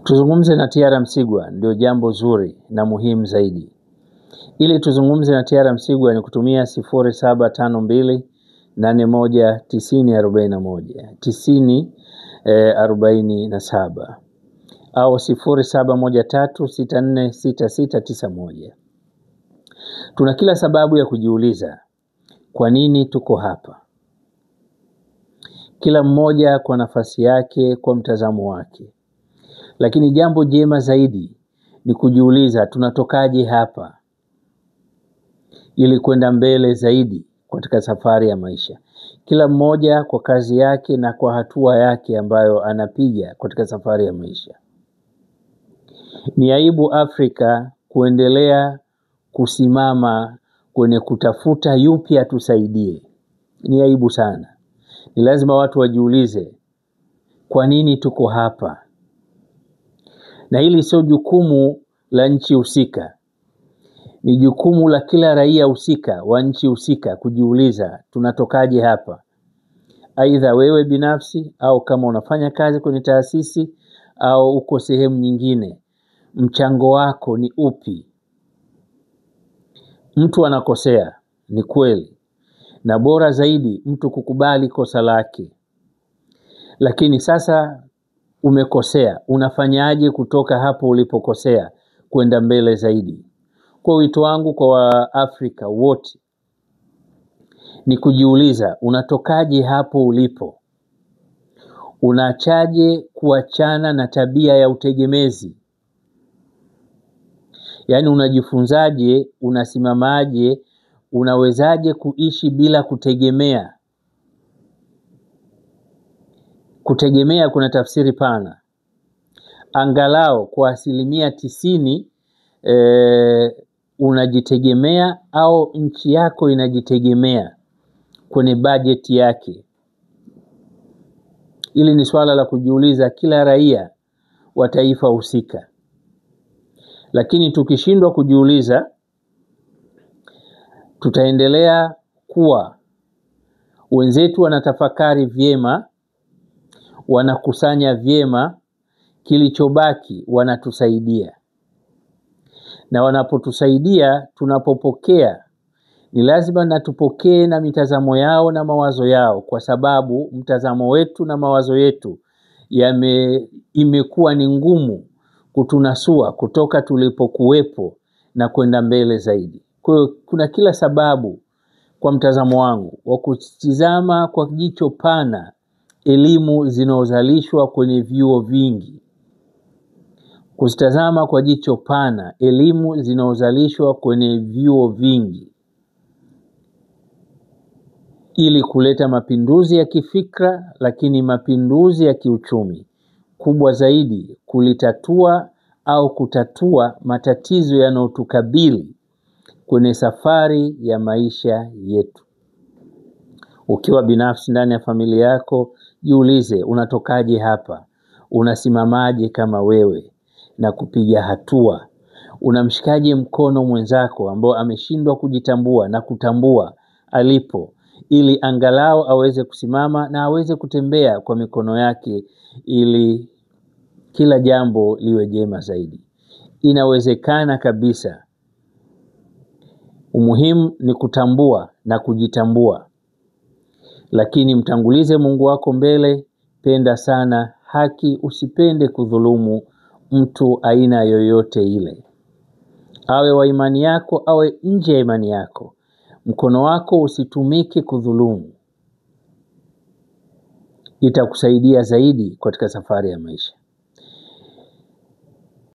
Tuzungumze na T.R. Msigwa ndio jambo zuri na muhimu zaidi. Ili tuzungumze na T.R. Msigwa ni kutumia 0752 81 90 47 au 0713646691. Tuna kila sababu ya kujiuliza kwa nini tuko hapa. Kila mmoja kwa nafasi yake, kwa mtazamo wake. Lakini jambo jema zaidi ni kujiuliza tunatokaje hapa ili kwenda mbele zaidi katika safari ya maisha. Kila mmoja kwa kazi yake na kwa hatua yake ambayo anapiga katika safari ya maisha. Ni aibu Afrika kuendelea kusimama kwenye kutafuta yupi atusaidie. Ni aibu sana. Ni lazima watu wajiulize kwa nini tuko hapa. Na hili sio jukumu la nchi husika. Ni jukumu la kila raia husika wa nchi husika kujiuliza tunatokaje hapa. Aidha wewe binafsi au kama unafanya kazi kwenye taasisi au uko sehemu nyingine. Mchango wako ni upi? Mtu anakosea, ni kweli. Na bora zaidi mtu kukubali kosa lake. Lakini sasa umekosea, unafanyaje kutoka hapo ulipokosea kwenda mbele zaidi? Kwa wito wangu kwa Afrika wote ni kujiuliza unatokaje hapo ulipo? Unaachaje kuachana na tabia ya utegemezi? Yaani unajifunzaje, unasimamaje, unawezaje kuishi bila kutegemea? Kutegemea kuna tafsiri pana. Angalau kwa 90% unajitegemea au nchi yako inajitegemea kwenye bajeti yake. Hili ni swala la kujiuliza kila raia wa taifa husika. Lakini tukishindwa kujiuliza, tutaendelea kuwa wenzetu wanatafakari vyema, wanakusanya vyema, kilichobaki wanatusaidia. Na wanapotusaidia, tunapopokea, ni lazima na tupokee na mitazamo yao na mawazo yao, kwa sababu mtazamo wetu na mawazo yetu imekuwa ni ngumu kutunasua kutoka tulipokuwepo na kwenda mbele zaidi. Kwa hiyo kuna kila sababu kwa mtazamo wangu wa kutizama kwa jicho pana elimu zinazozalishwa kwenye vyuo vingi. Kuzitazama kwa jicho pana elimu zinazozalishwa kwenye vyuo vingi ili kuleta mapinduzi ya kifikra, lakini mapinduzi ya kiuchumi. Kubwa zaidi kulitatua au kutatua matatizo yanayotukabili kwenye safari ya maisha yetu. Ukiwa binafsi ndani ya familia yako, jiulize unatokaje hapa? Unasimamaje kama wewe na kupiga hatua? Unamshikaje mkono mwenzako ambao ameshindwa kujitambua na kutambua alipo, ili angalau aweze kusimama na aweze kutembea kwa mikono yake ili kila jambo liwe jema zaidi. Inawezekana kabisa. Umuhimu ni kutambua na kujitambua. Lakini mtangulize Mungu wako mbele, penda sana haki, usipende kudhulumu mtu aina yoyote ile. Awe wa imani yako, awe nje ya imani yako. Mkono wako usitumike kudhulumu. Itakusaidia zaidi katika safari ya maisha.